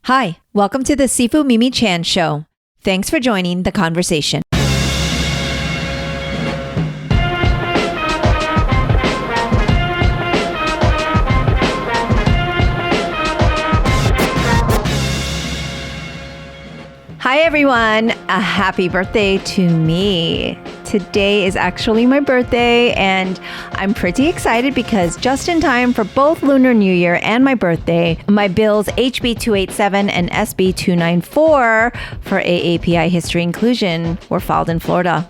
Hi, welcome to the Sifu Mimi Chan Show. Thanks for joining the conversation. Hi everyone, a happy birthday to me. Today is actually my birthday and I'm pretty excited because just in time for both Lunar New Year and my birthday, my bills HB 287 and SB 294 for AAPI History Inclusion were filed in Florida.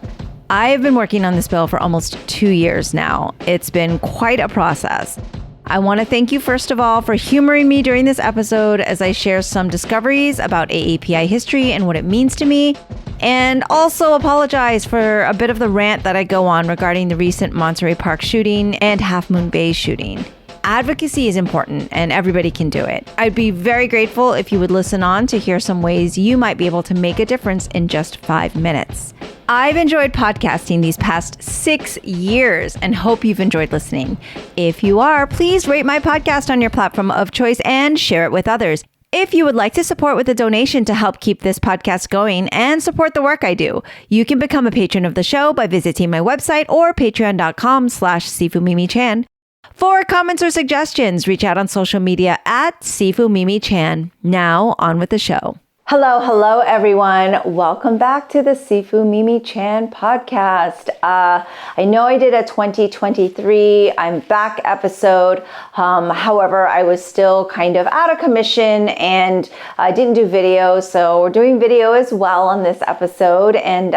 I've been working on this bill for almost 2 years now. It's been quite a process. I want to thank you, first of all, for humoring me during this episode as I share some discoveries about AAPI history and what it means to me, and also apologize for a bit of the rant that I go on regarding the recent Monterey Park shooting and Half Moon Bay shooting. Advocacy is important and everybody can do it. I'd be very grateful if you would listen on to hear some ways you might be able to make a difference in just 5 minutes. I've enjoyed podcasting these past 6 years and hope you've enjoyed listening. If you are, please rate my podcast on your platform of choice and share it with others. If you would like to support with a donation to help keep this podcast going and support the work I do, you can become a patron of the show by visiting my website or patreon.com/SifuMimiChan. For comments or suggestions, reach out on social media at SifuMimiChan. Now, on with the show. Hello, everyone. Welcome back to the Sifu Mimi Chan podcast. I know I did a 2023 I'm back episode. However, I was still kind of out of commission and I didn't do video. So we're doing video as well on this episode. And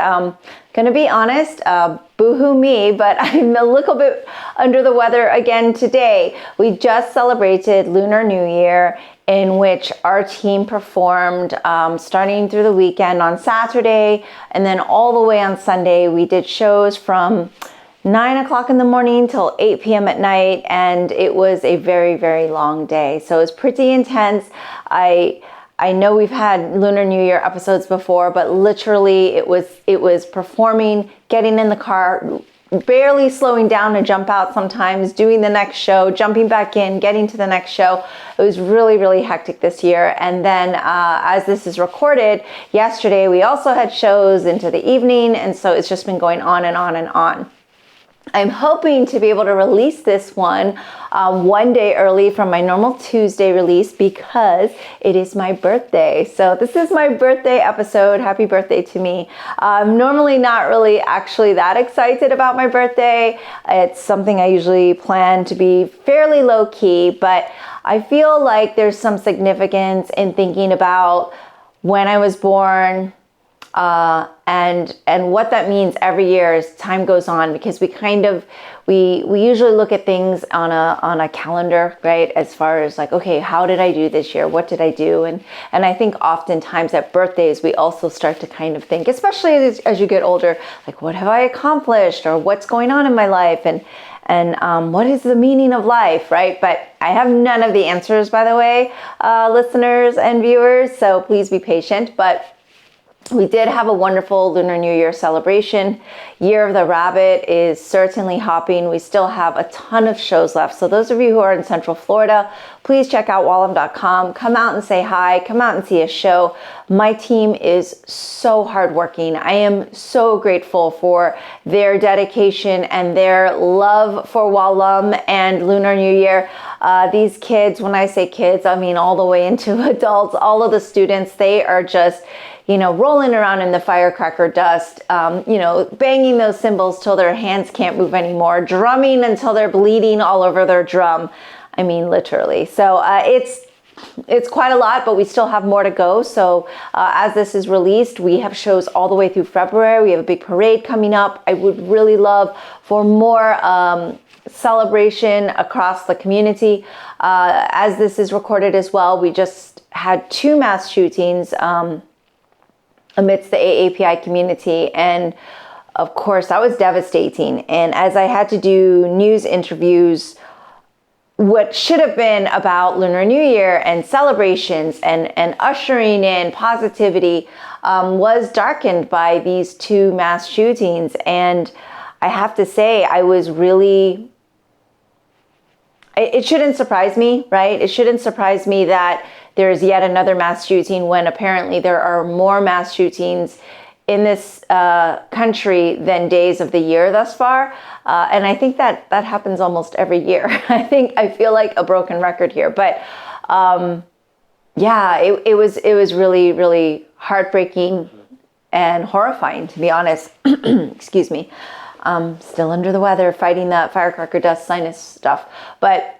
gonna be honest, boohoo me, but I'm a little bit under the weather again today. We just celebrated Lunar New Year, in which our team performed starting through the weekend on Saturday and then all the way on Sunday. We did shows from 9 o'clock in the morning till 8 p.m. at night, and it was a very, very long day. So it was pretty intense. I know we've had Lunar New Year episodes before, but literally it was performing, getting in the car, barely slowing down to jump out sometimes, doing the next show, jumping back in, getting to the next show. It was really, really hectic this year. And then as this is recorded, yesterday we also had shows into the evening. And so it's just been going on and on and on. I'm hoping to be able to release this one day early from my normal Tuesday release because it is my birthday. So this is my birthday episode. Happy birthday to me. I'm normally not really actually that excited about my birthday. It's something I usually plan to be fairly low key, but I feel like there's some significance in thinking about when I was born, and what that means every year as time goes on, because we usually look at things on a calendar, right? As far as like, okay, how did I do this year? What did I do? And I think oftentimes at birthdays, we also start to kind of think, especially as you get older, like, what have I accomplished, or what's going on in my life? And what is the meaning of life, right? But I have none of the answers, by the way, listeners and viewers, so please be patient. But we did have a wonderful Lunar New Year celebration. Year of the Rabbit is certainly hopping. We still have a ton of shows left. So those of you who are in Central Florida, please check out Wallam.com. Come out and say hi. Come out and see a show. My team is so hardworking. I am so grateful for their dedication and their love for Wallam and Lunar New Year. These kids, when I say kids, I mean all the way into adults, all of the students, they are just rolling around in the firecracker dust, banging those cymbals till their hands can't move anymore, drumming until they're bleeding all over their drum. I mean, literally. So it's quite a lot, but we still have more to go. So as this is released, we have shows all the way through February. We have a big parade coming up. I would really love for more celebration across the community. As this is recorded as well, we just had 2 mass shootings amidst the AAPI community. And of course, that was devastating. And as I had to do news interviews, what should have been about Lunar New Year and celebrations and ushering in positivity was darkened by these 2 mass shootings. And I have to say, I was really it shouldn't surprise me, right? It shouldn't surprise me that there's yet another mass shooting when apparently there are more mass shootings in this country than days of the year thus far. And I think that happens almost every year. I feel like a broken record here, but yeah, it was really, really heartbreaking and horrifying, to be honest. Excuse me. Still under the weather, fighting that firecracker dust sinus stuff. But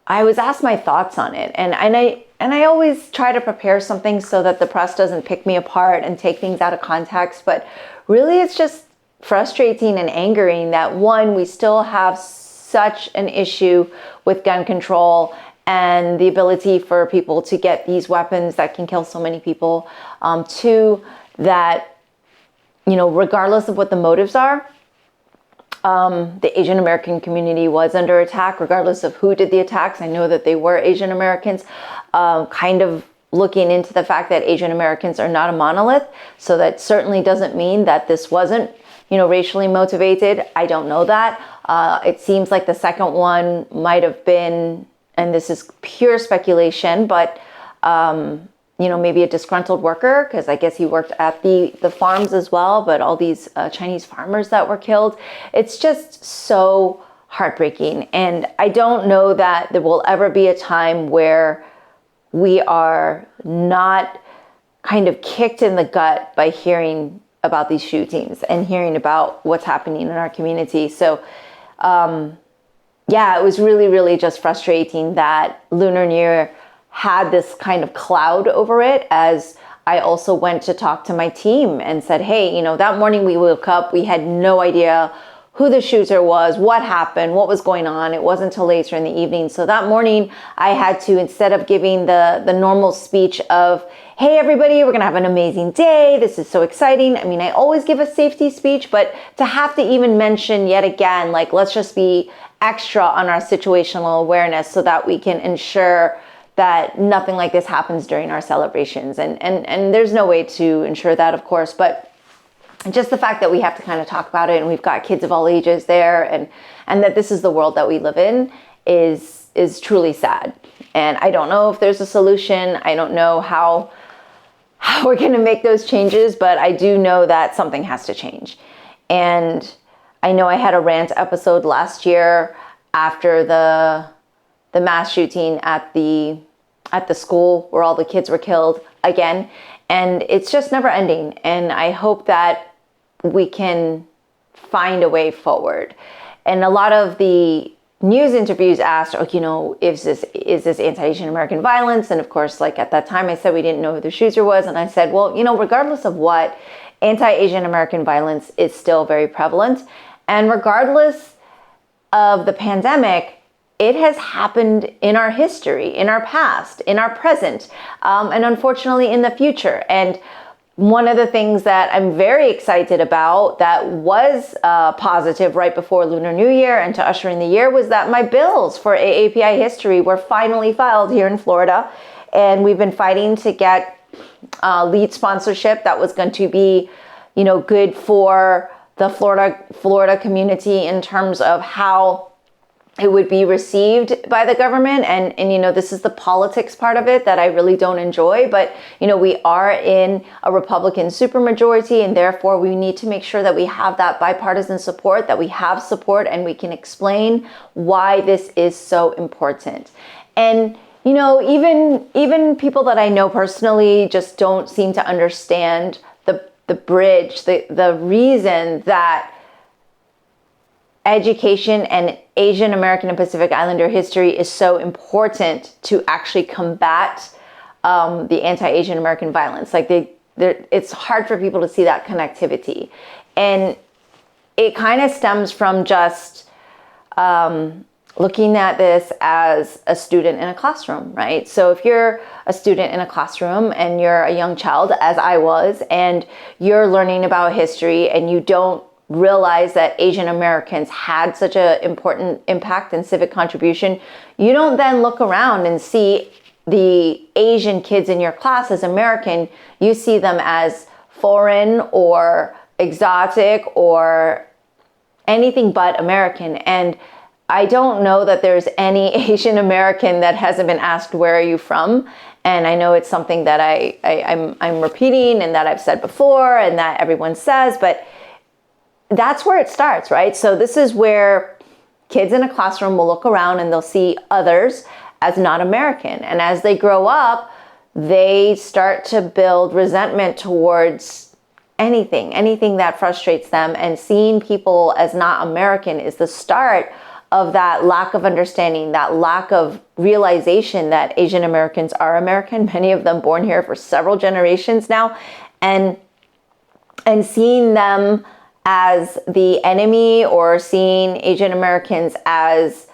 I was asked my thoughts on it, and I always try to prepare something so that the press doesn't pick me apart and take things out of context. But really, it's just frustrating and angering that, one, we still have such an issue with gun control and the ability for people to get these weapons that can kill so many people. Two, that, regardless of what the motives are, the Asian American community was under attack, regardless of who did the attacks. I know that they were Asian Americans, kind of looking into the fact that Asian Americans are not a monolith. So that certainly doesn't mean that this wasn't, racially motivated. I don't know that. It seems like the second one might have been, and this is pure speculation, but maybe a disgruntled worker, because I guess he worked at the farms as well, but all these Chinese farmers that were killed. It's just so heartbreaking. And I don't know that there will ever be a time where we are not kind of kicked in the gut by hearing about these shootings and hearing about what's happening in our community. So, yeah, it was really, really just frustrating that Lunar New Year had this kind of cloud over it, as I also went to talk to my team and said, hey, that morning we woke up, we had no idea who the shooter was, what happened, what was going on. It wasn't until later in the evening. So that morning I had to, instead of giving the normal speech of, hey, everybody, we're going to have an amazing day, this is so exciting. I mean, I always give a safety speech, but to have to even mention yet again, like, let's just be extra on our situational awareness so that we can ensure that nothing like this happens during our celebrations. And there's no way to ensure that, of course, but just the fact that we have to kind of talk about it, and we've got kids of all ages there, and that this is the world that we live in is truly sad. And I don't know if there's a solution. I don't know how we're going to make those changes, but I do know that something has to change. And I know I had a rant episode last year after the mass shooting at the school where all the kids were killed again. And it's just never ending. And I hope that we can find a way forward. And a lot of the news interviews asked, is this anti-Asian American violence? And of course, like at that time, I said we didn't know who the shooter was. And I said, well, regardless of what, anti-Asian American violence is still very prevalent. And regardless of the pandemic, it has happened in our history, in our past, in our present, and unfortunately in the future. And one of the things that I'm very excited about that was positive right before Lunar New Year and to usher in the year was that my bills for AAPI history were finally filed here in Florida. And we've been fighting to get lead sponsorship that was going to be, good for the Florida community in terms of how it would be received by the government. And this is the politics part of it that I really don't enjoy. But, we are in a Republican supermajority, and therefore we need to make sure that we have that bipartisan support, that we have support, and we can explain why this is so important. And, even people that I know personally just don't seem to understand the bridge, the reason that education and Asian American and Pacific Islander history is so important to actually combat the anti-Asian American violence. Like it's hard for people to see that connectivity. And it kind of stems from just looking at this as a student in a classroom, right? So if you're a student in a classroom and you're a young child, as I was, and you're learning about history and you don't realize that Asian Americans had such an important impact and civic contribution, you don't then look around and see the Asian kids in your class as American. You see them as foreign or exotic or anything but American. And I don't know that there's any Asian American that hasn't been asked, where are you from? And I know it's something that I'm repeating and that I've said before and that everyone says, but that's where it starts, right? So this is where kids in a classroom will look around and they'll see others as not American. And as they grow up, they start to build resentment towards anything that frustrates them. And seeing people as not American is the start of that lack of understanding, that lack of realization that Asian Americans are American, many of them born here for several generations now, and seeing them as the enemy or seeing Asian Americans as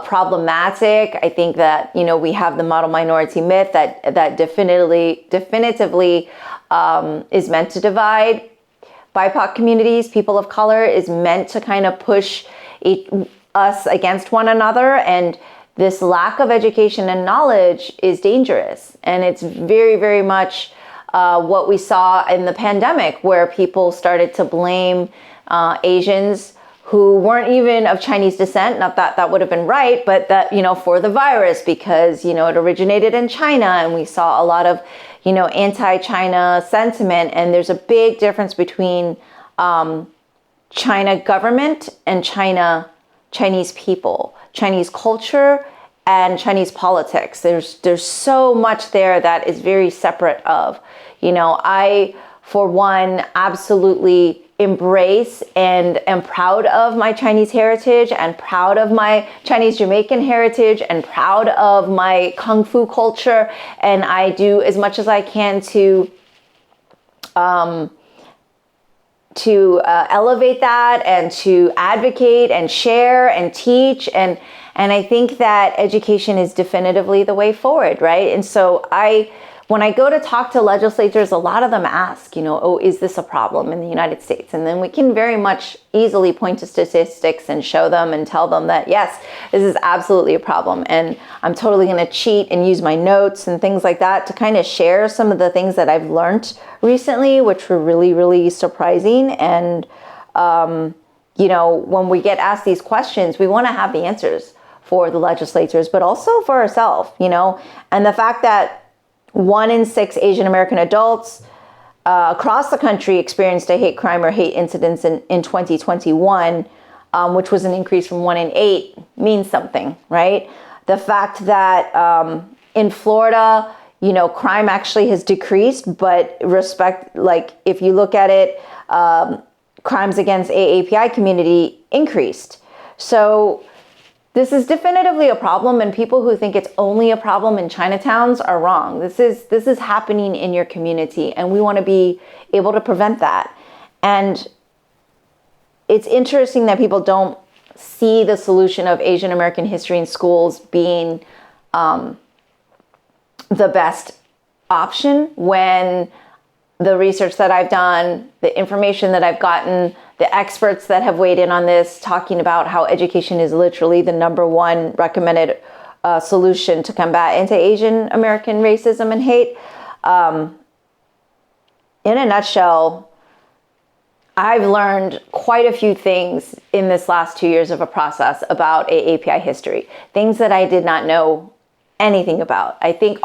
problematic. I think that, we have the model minority myth that definitively is meant to divide. BIPOC communities, people of color, is meant to kind of push us against one another, and this lack of education and knowledge is dangerous. And it's very, very much what we saw in the pandemic, where people started to blame Asians who weren't even of Chinese descent. Not that that would have been right, but that, for the virus, because, it originated in China, and we saw a lot of, anti-China sentiment. And there's a big difference between China government and Chinese people, Chinese culture, and Chinese politics. There's so much there that is very separate of, I, for one, absolutely embrace and am proud of my Chinese heritage, and proud of my Chinese Jamaican heritage, and proud of my Kung Fu culture. And I do as much as I can to elevate that, and to advocate and share and teach. And I think that education is definitively the way forward, right? And so when I go to talk to legislators, a lot of them ask, is this a problem in the United States? And then we can very much easily point to statistics and show them and tell them that, yes, this is absolutely a problem. And I'm totally going to cheat and use my notes and things like that to kind of share some of the things that I've learned recently, which were really, really surprising. And, when we get asked these questions, we want to have the answers for the legislators, but also for ourselves, and the fact that 1 in 6 Asian American adults across the country experienced a hate crime or hate incidents in 2021, which was an increase from 1 in 8, means something, right? The fact that in Florida, crime actually has decreased, but if you look at it, crimes against AAPI community increased. So this is definitively a problem, and people who think it's only a problem in Chinatowns are wrong. This is happening in your community, and we want to be able to prevent that. And it's interesting that people don't see the solution of Asian American history in schools being the best option, when the research that I've done, the information that I've gotten, the experts that have weighed in on this, talking about how education is literally the #1 recommended solution to combat anti-Asian American racism and hate. In a nutshell, I've learned quite a few things in this last 2 years of a process about AAPI history, things that I did not know anything about. I think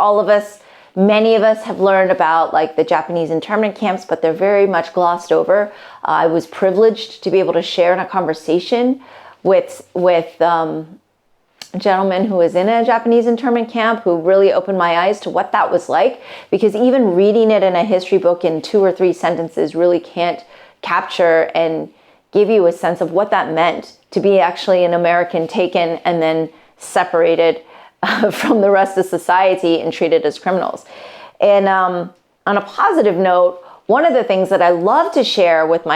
many of us have learned about the Japanese internment camps, but they're very much glossed over. I was privileged to be able to share in a conversation with a gentleman who was in a Japanese internment camp, who really opened my eyes to what that was like, because even reading it in a history book in 2 or 3 sentences really can't capture and give you a sense of what that meant to be actually an American taken and then separated from the rest of society and treated as criminals. And on a positive note, one of the things that I love to share with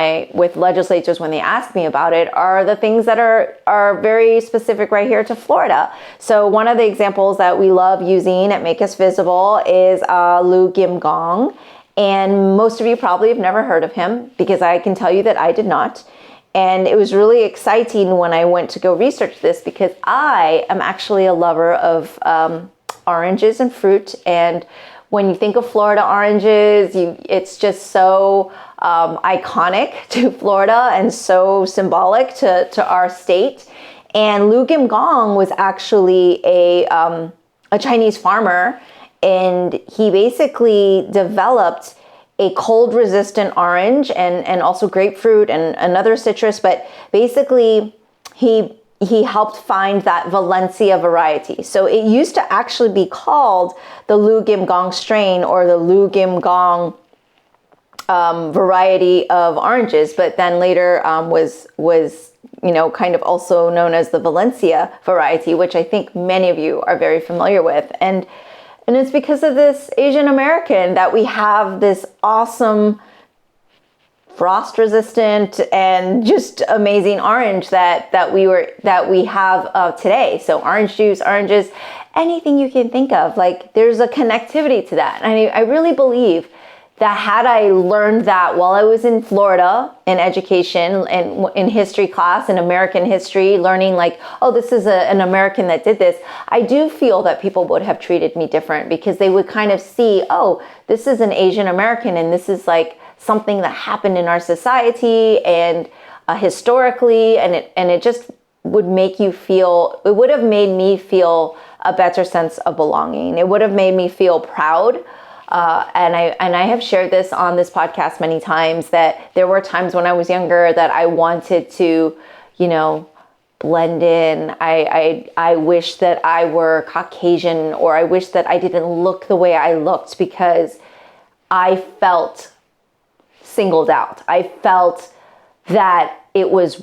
legislators when they ask me about it are the things that are very specific right here to Florida. So one of the examples that we love using at Make Us Visible is Lou Kim Gong. And most of you probably have never heard of him, because I can tell you that I did not. And it was really exciting when I went to go research this, because I am actually a lover of oranges and fruit. And when you think of Florida oranges, it's just so iconic to Florida and so symbolic to our state. And Lu Gim Gong was actually a Chinese farmer, and he basically developed a cold-resistant orange and also grapefruit and another citrus, but basically he helped find that Valencia variety. So it used to actually be called the Lu Gim Gong strain or the Lu Gim Gong variety of oranges, but then later was kind of also known as the Valencia variety, which I think many of you are very familiar with. And it's because of this Asian American that we have this awesome frost resistant and just amazing orange that we have today. So orange juice, oranges, anything you can think of, like there's a connectivity to that. And I really believe that had I learned that while I was in Florida in education and in history class, in American history, learning like, oh, this is an American that did this, I do feel that people would have treated me different because they would kind of see, oh, this is an Asian American and this is like something that happened in our society and historically, and it just would make you feel, it would have made me feel a better sense of belonging. It would have made me feel proud. And I have shared this on this podcast many times that there were times when I was younger that I wanted to, blend in. I wish that I were Caucasian, or I wish that I didn't look the way I looked because I felt singled out. I felt that it was,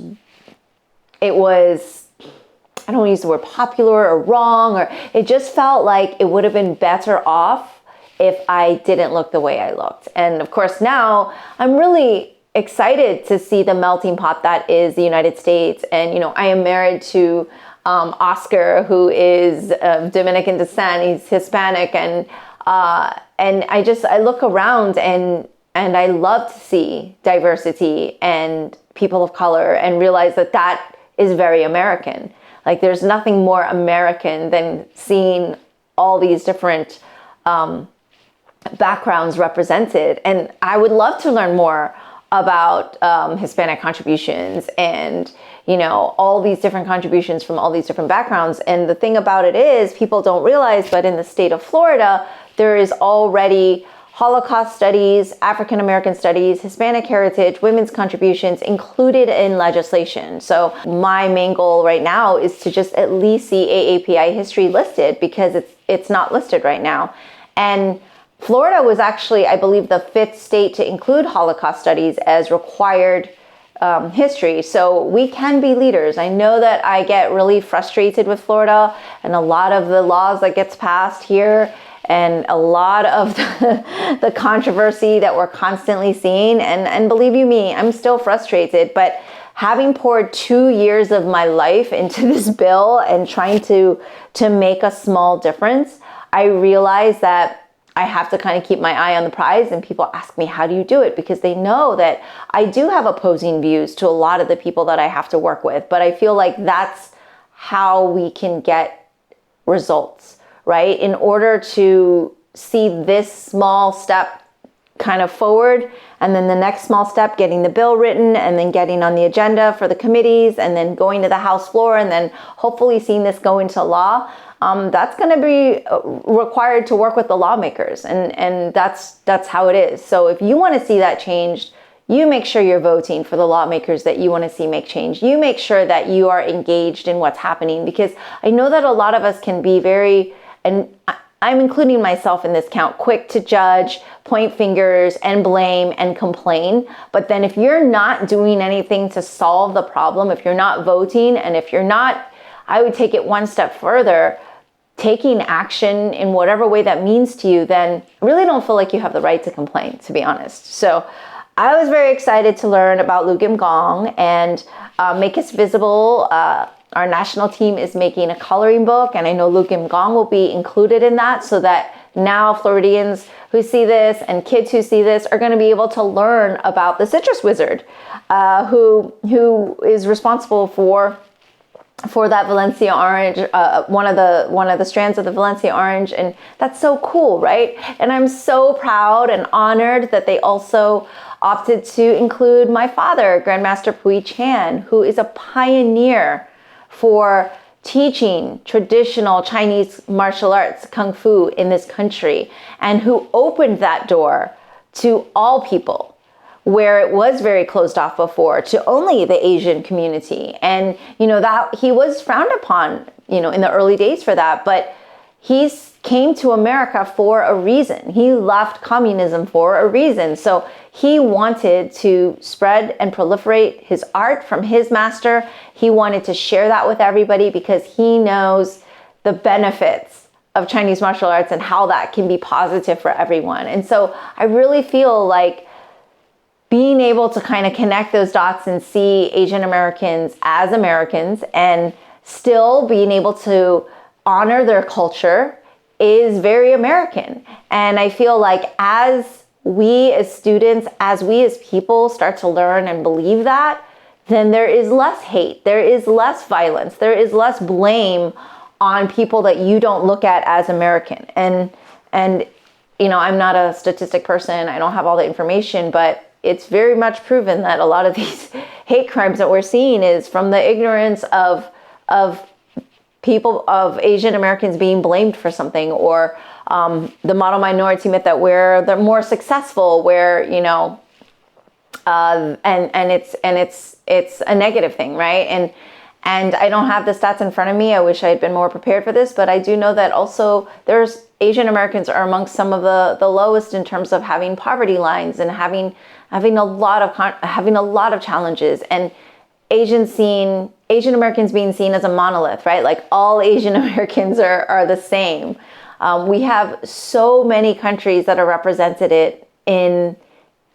I don't want to use the word popular or wrong, or it just felt like it would have been better off if I didn't look the way I looked. And of course now I'm really excited to see the melting pot that is the United States. And, I am married to Oscar, who is of Dominican descent. He's Hispanic. And I look around and I love to see diversity and people of color and realize that that is very American. Like there's nothing more American than seeing all these different backgrounds represented. And I would love to learn more about Hispanic contributions and, all these different contributions from all these different backgrounds. And the thing about it is people don't realize, but in the state of Florida, there is already Holocaust studies, African American studies, Hispanic heritage, women's contributions included in legislation. So my main goal right now is to just at least see AAPI history listed because it's not listed right now. And Florida was actually, I believe, the 5th state to include Holocaust studies as required history. So we can be leaders. I know that I get really frustrated with Florida and a lot of the laws that gets passed here and a lot of the controversy that we're constantly seeing. And believe you me, I'm still frustrated, but having poured 2 years of my life into this bill and trying to make a small difference, I realize that I have to kind of keep my eye on the prize, and people ask me, how do you do it? Because they know that I do have opposing views to a lot of the people that I have to work with, but I feel like that's how we can get results, right? In order to see this small step kind of forward, and then the next small step, getting the bill written and then getting on the agenda for the committees and then going to the House floor and then hopefully seeing this go into law, that's going to be required to work with the lawmakers. And that's how it is. So if you want to see that changed, you make sure you're voting for the lawmakers that you want to see make change. You make sure that you are engaged in what's happening, because I know that a lot of us can be very, and I'm including myself in this count, quick to judge, point fingers and blame and complain. But then if you're not doing anything to solve the problem, if you're not voting, and if you're not, I would take it one step further, taking action in whatever way that means to you, then I really don't feel like you have the right to complain, to be honest. So I was very excited to learn about Lu Gim Gong and make us visible. Our national team is making a coloring book, and I know Lu Gim Gong will be included in that, so that now Floridians who see this and kids who see this are going to be able to learn about the citrus wizard, who is responsible for that Valencia orange, one of the strands of the Valencia orange. And that's so cool, right? And I'm so proud and honored that they also opted to include my father, Grandmaster Pui Chan, who is a pioneer for teaching traditional Chinese martial arts, Kung Fu, in this country, and who opened that door to all people, where it was very closed off before, to only the Asian community. And, that he was frowned upon, in the early days for that, but he came to America for a reason. He left communism for a reason. So he wanted to spread and proliferate his art from his master. He wanted to share that with everybody because he knows the benefits of Chinese martial arts and how that can be positive for everyone. And so I really feel like being able to kind of connect those dots and see Asian Americans as Americans and still being able to honor their culture is very American. And I feel like as we as students, as we as people start to learn and believe that, then there is less hate, there is less violence, there is less blame on people that you don't look at as American. And I'm not a statistic person, I don't have all the information, but it's very much proven that a lot of these hate crimes that we're seeing is from the ignorance of people, of Asian Americans being blamed for something, or the model minority myth that they're more successful, where and it's a negative thing, right? And I don't have the stats in front of me. I wish I had been more prepared for this, but I do know that also there's Asian Americans are amongst some of the lowest in terms of having poverty lines and having a lot of challenges, and Asian Americans being seen as a monolith, right? Like all Asian Americans are the same. We have so many countries that are represented in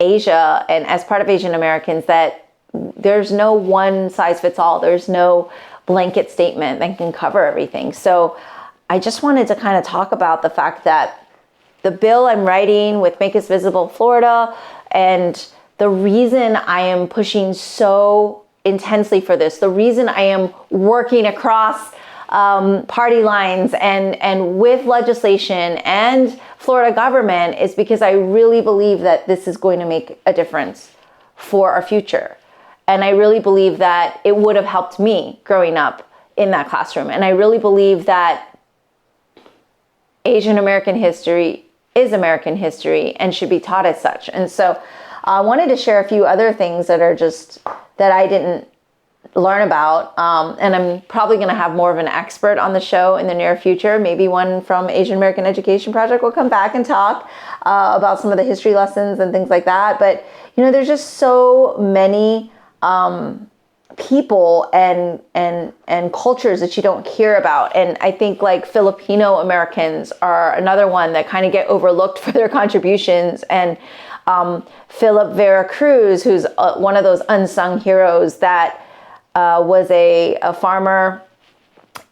Asia and as part of Asian Americans that there's no one size fits all. There's no blanket statement that can cover everything. So I just wanted to kind of talk about the fact that the bill I'm writing with Make Us Visible Florida, and the reason I am pushing so intensely for this, the reason I am working across party lines and with legislation and Florida government is because I really believe that this is going to make a difference for our future. And I really believe that it would have helped me growing up in that classroom. And I really believe that Asian American history is American history and should be taught as such. And so I wanted to share a few other things that I didn't learn about. And I'm probably going to have more of an expert on the show in the near future. Maybe one from Asian American Education Project will come back and talk about some of the history lessons and things like that. But, there's just so many people and cultures that you don't hear about. And I think like Filipino Americans are another one that kind of get overlooked for their contributions. And Philip Vera Cruz, who's one of those unsung heroes that was a farmer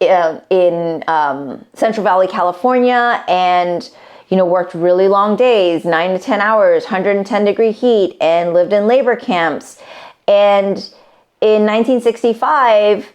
in Central Valley, California, and worked really long days, 9 to 10 hours, 110-degree heat, and lived in labor camps. And in 1965,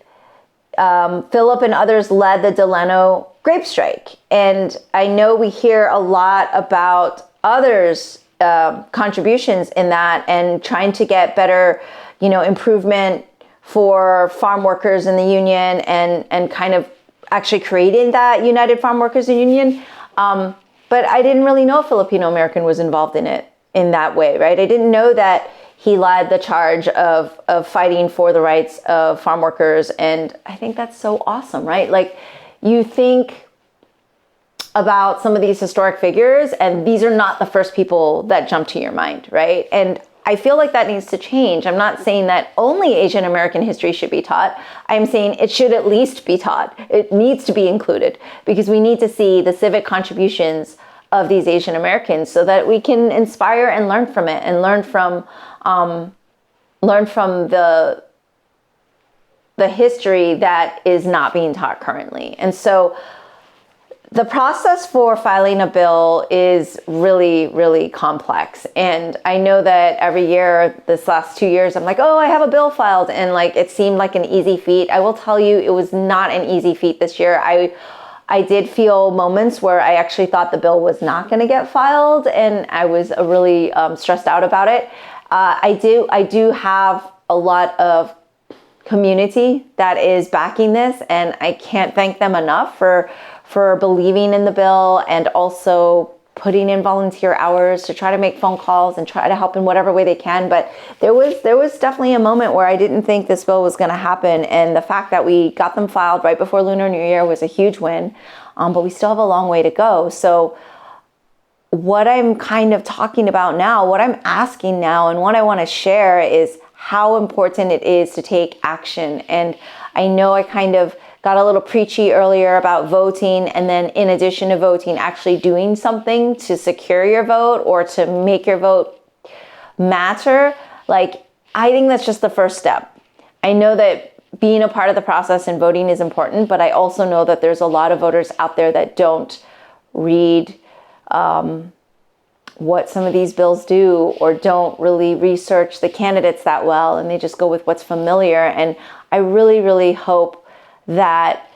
Philip and others led the Delano grape strike. And I know we hear a lot about others' contributions in that and trying to get better, improvement for farm workers in the union and kind of actually creating that United Farm Workers Union. But I didn't really know Filipino American was involved in it in that way, right? I didn't know that he led the charge of fighting for the rights of farm workers. And I think that's so awesome, right? Like you think about some of these historic figures and these are not the first people that jump to your mind, right? And I feel like that needs to change. I'm not saying that only Asian American history should be taught. I'm saying it should at least be taught. It needs to be included because we need to see the civic contributions of these Asian Americans so that we can inspire and learn from it and learn from the history that is not being taught currently. And so the process for filing a bill is really, really complex. And I know that every year, this last 2 years, I'm like, oh, I have a bill filed. And like, it seemed like an easy feat. I will tell you, it was not an easy feat this year. I did feel moments where I actually thought the bill was not going to get filed. And I was really stressed out about it. I do have a lot of community that is backing this, and I can't thank them enough for believing in the bill and also putting in volunteer hours to try to make phone calls and try to help in whatever way they can. But there was definitely a moment where I didn't think this bill was going to happen, and the fact that we got them filed right before Lunar New Year was a huge win, but we still have a long way to go. So what I'm kind of talking about now, what I'm asking now, and what I want to share is how important it is to take action. And I know I kind of got a little preachy earlier about voting, and then in addition to voting, actually doing something to secure your vote or to make your vote matter. Like, I think that's just the first step. I know that being a part of the process and voting is important, but I also know that there's a lot of voters out there that don't read what some of these bills do, or don't really research the candidates that well, and they just go with what's familiar. And I really, really hope that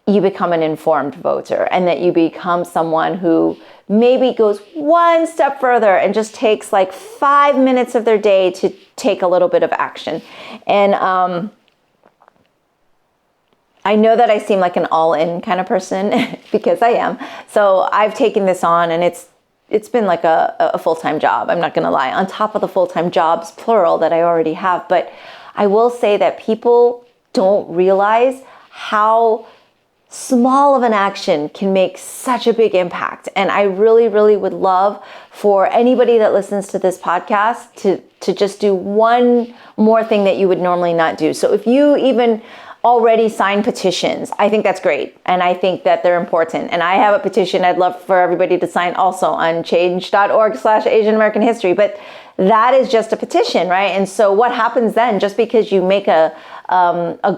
you become an informed voter, and that you become someone who maybe goes one step further and just takes like 5 minutes of their day to take a little bit of action. And I know that I seem like an all-in kind of person because I am. So I've taken this on, and it's been like a full-time job. I'm not going to lie, on top of the full-time jobs, plural, that I already have. But I will say that people don't realize how small of an action can make such a big impact. And I really, really would love for anybody that listens to this podcast to just do one more thing that you would normally not do. So if you even already sign petitions, I think that's great. And I think that they're important. And I have a petition I'd love for everybody to sign also on change.org/Asian American History. But that is just a petition, right? And so what happens then, just because you make a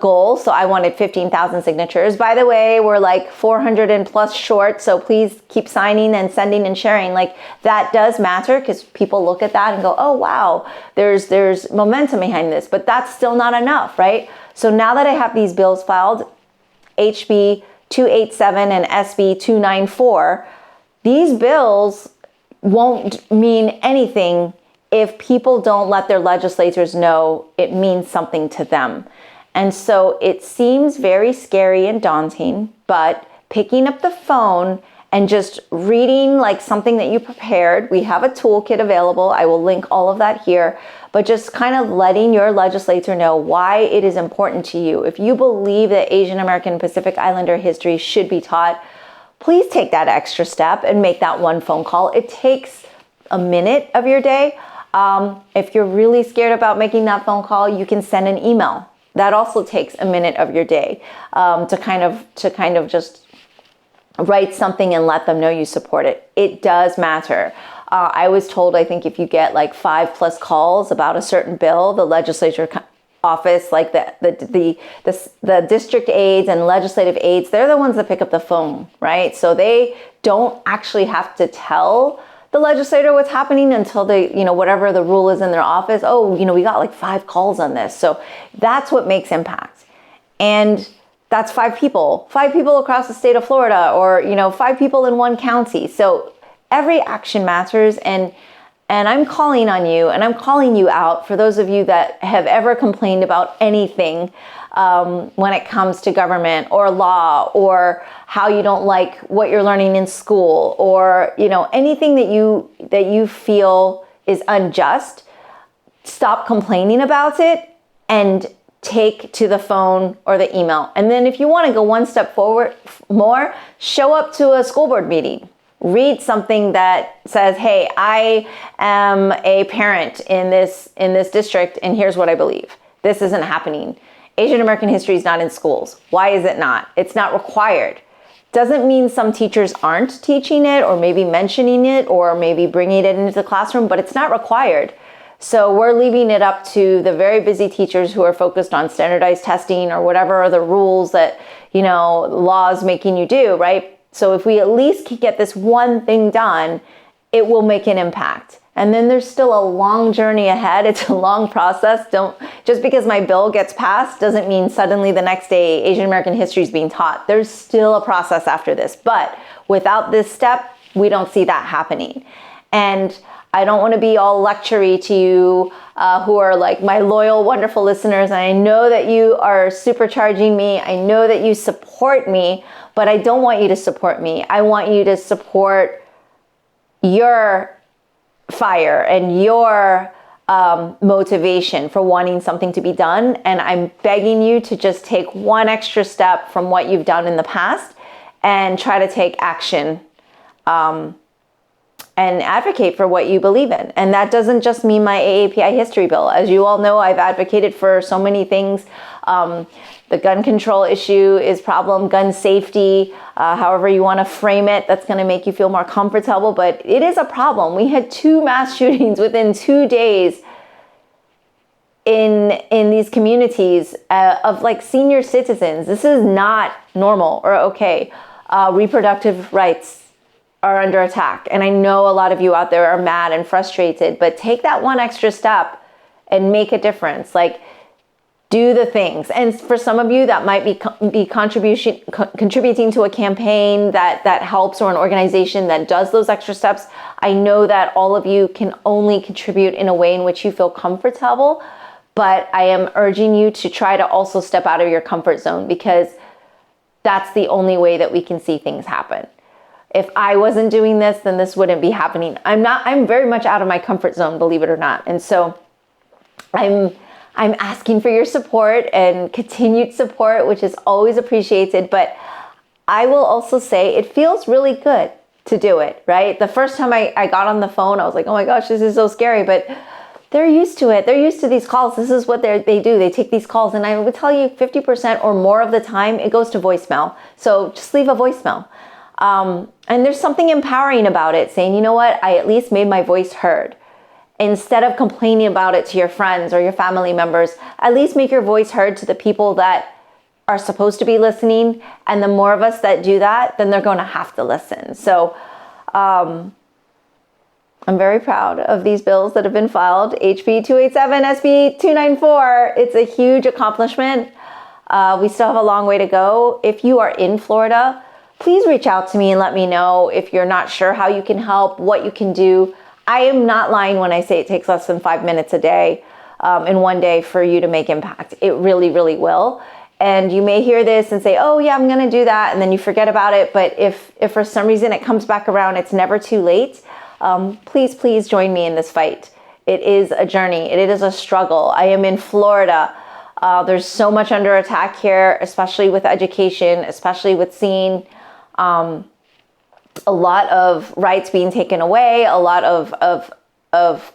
goal? So I wanted 15,000 signatures. By the way, we're like 400 and plus short. So please keep signing and sending and sharing. Like, that does matter, because people look at that and go, oh, wow, there's momentum behind this, but that's still not enough, right? So now that I have these bills filed, HB 287 and SB 294, these bills won't mean anything if people don't let their legislators know it means something to them. And so it seems very scary and daunting, but picking up the phone and just reading like something that you prepared, we have a toolkit available. I will link all of that here, but just kind of letting your legislator know why it is important to you. If you believe that Asian American Pacific Islander history should be taught, please take that extra step and make that one phone call. It takes a minute of your day. If you're really scared about making that phone call, you can send an email. That also takes a minute of your day to kind of just write something and let them know you support it. It does matter. I was told, I think if you get like 5+ calls about a certain bill, the legislature office, like the district aides and legislative aides, they're the ones that pick up the phone, right? So they don't actually have to tell the legislator what's happening until they, whatever the rule is in their office. Oh, we got like 5 calls on this. So that's what makes impact. And that's 5 people across the state of Florida, or, 5 people in one county. So every action matters. And I'm calling on you, and I'm calling you out for those of you that have ever complained about anything when it comes to government or law, or how you don't like what you're learning in school, or anything that you feel is unjust. Stop complaining about it and take to the phone or the email. And then if you want to go one step forward more, show up to a school board meeting. Read something that says, hey, I am a parent in this district, and here's what I believe. This isn't happening. Asian American history is not in schools. Why is it not? It's not required. Doesn't mean some teachers aren't teaching it, or maybe mentioning it, or maybe bringing it into the classroom, but it's not required. So we're leaving it up to the very busy teachers who are focused on standardized testing or whatever are the rules that, laws making you do, right? So if we at least can get this one thing done, it will make an impact. And then there's still a long journey ahead. It's a long process. Just because my bill gets passed doesn't mean suddenly the next day Asian American history is being taught. There's still a process after this. But without this step, we don't see that happening. And I don't want to be all lectury to you who are like my loyal, wonderful listeners. And I know that you are supercharging me. I know that you support me, but I don't want you to support me. I want you to support your fire and your motivation for wanting something to be done. And I'm begging you to just take one extra step from what you've done in the past and try to take action and advocate for what you believe in. And that doesn't just mean my AAPI history bill. As you all know, I've advocated for so many things. The gun control issue is problem, gun safety, however you want to frame it, that's going to make you feel more comfortable, but it is a problem. We had 2 mass shootings within 2 days in these communities of like senior citizens. This is not normal or okay. Reproductive rights are under attack. And I know a lot of you out there are mad and frustrated, but take that one extra step and make a difference. Like, do the things. And for some of you, that might be contributing to a campaign that helps, or an organization that does those extra steps. I know that all of you can only contribute in a way in which you feel comfortable, but I am urging you to try to also step out of your comfort zone, because that's the only way that we can see things happen. If I wasn't doing this, then this wouldn't be happening. I'm very much out of my comfort zone, believe it or not. And so I'm asking for your support and continued support, which is always appreciated. But I will also say it feels really good to do it, right? The first time I got on the phone, I was like, oh my gosh, this is so scary. But they're used to it. They're used to these calls. This is what they do. They take these calls. And I would tell you 50% or more of the time, it goes to voicemail. So just leave a voicemail. And there's something empowering about it, saying, you know what, I at least made my voice heard. Instead of complaining about it to your friends or your family members, at least make your voice heard to the people that are supposed to be listening. And the more of us that do that, then they're going to have to listen. So I'm very proud of these bills that have been filed. HB 287, SB 294. It's a huge accomplishment. We still have a long way to go. If you are in Florida, please reach out to me and let me know if you're not sure how you can help, what you can do. I am not lying when I say it takes less than 5 minutes a day in one day for you to make impact. It really, really will. And you may hear this and say, oh yeah, I'm going to do that. And then you forget about it. But if for some reason it comes back around, it's never too late. Please join me in this fight. It is a journey. It is a struggle. I am in Florida. There's so much under attack here, especially with education, especially with seeing a lot of rights being taken away, a lot of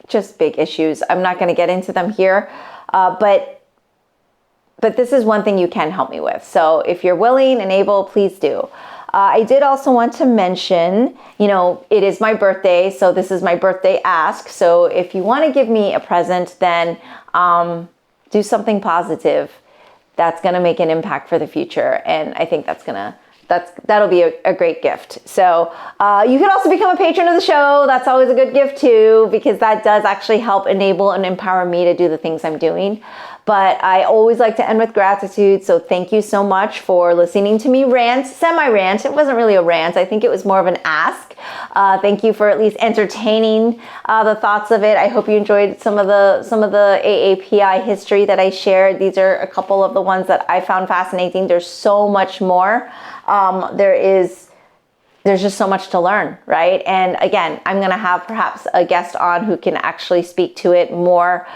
just big issues. I'm not going to get into them here, but this is one thing you can help me with. So if you're willing and able, please do. I did also want to mention, it is my birthday, so this is my birthday ask. So if you want to give me a present, then do something positive that's going to make an impact for the future. And I think that'll be a great gift. So you can also become a patron of the show. That's always a good gift too, because that does actually help enable and empower me to do the things I'm doing. But I always like to end with gratitude. So thank you so much for listening to me rant, semi-rant. It wasn't really a rant. I think it was more of an ask. Thank you for at least entertaining the thoughts of it. I hope you enjoyed some of the AAPI history that I shared. These are a couple of the ones that I found fascinating. There's so much more. There's just so much to learn, right? And again, I'm going to have perhaps a guest on who can actually speak to it more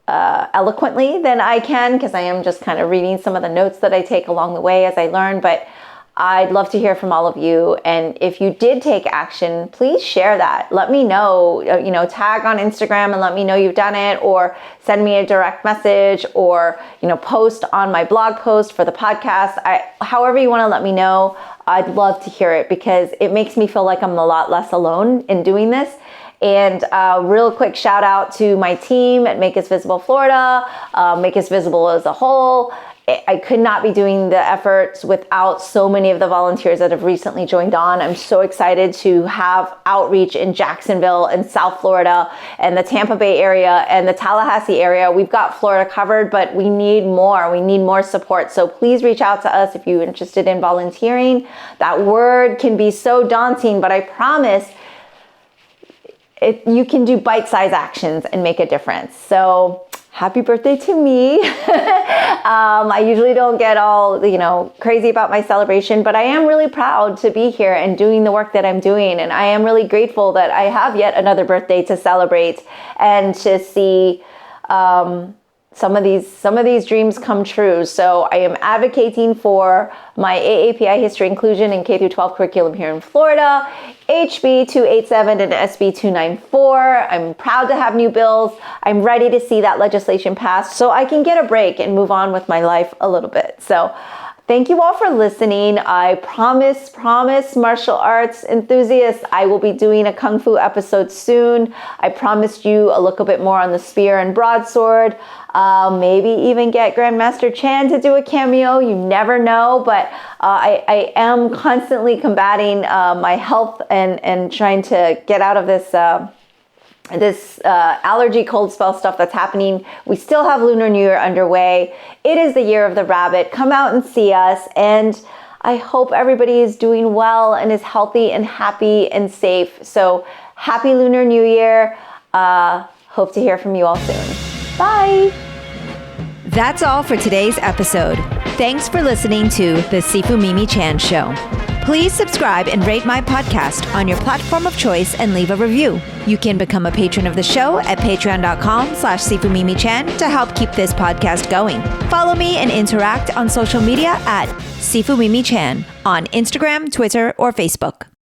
eloquently than I can, because I am just kind of reading some of the notes that I take along the way as I learn. But I'd love to hear from all of you. And if you did take action, please share that. Let me know, tag on Instagram and let me know you've done it, or send me a direct message, or, post on my blog post for the podcast. However you want to let me know, I'd love to hear it, because it makes me feel like I'm a lot less alone in doing this. And real quick shout out to my team at Make Us Visible Florida, Make Us Visible as a whole. I could not be doing the efforts without so many of the volunteers that have recently joined on. I'm so excited to have outreach in Jacksonville and South Florida and the Tampa Bay area and the Tallahassee area. We've got Florida covered, but we need more. We need more support. So please reach out to us if you're interested in volunteering. That word can be so daunting, but I promise you can do bite-sized actions and make a difference. So happy birthday to me. I usually don't get all, crazy about my celebration, but I am really proud to be here and doing the work that I'm doing. And I am really grateful that I have yet another birthday to celebrate and to see some of these dreams come true. So I am advocating for my AAPI History Inclusion in K through 12 curriculum here in Florida, HB 287 and SB 294. I'm proud to have new bills. I'm ready to see that legislation passed so I can get a break and move on with my life a little bit. So thank you all for listening. I promise martial arts enthusiasts, I will be doing a Kung Fu episode soon. I promised you a little bit more on the spear and broadsword. Maybe even get Grandmaster Chan to do a cameo. You never know, but I am constantly combating my health and trying to get out of this allergy cold spell stuff that's happening. We still have Lunar New Year underway. It is the year of the rabbit. Come out and see us. And I hope everybody is doing well and is healthy and happy and safe. So happy Lunar New Year. Hope to hear from you all soon. Bye. That's all for today's episode. Thanks for listening to the Sifu Mimi Chan Show. Please subscribe and rate my podcast on your platform of choice and leave a review. You can become a patron of the show at patreon.com/SifuMimiChan to help keep this podcast going. Follow me and interact on social media at Sifu Mimi Chan on Instagram, Twitter, or Facebook.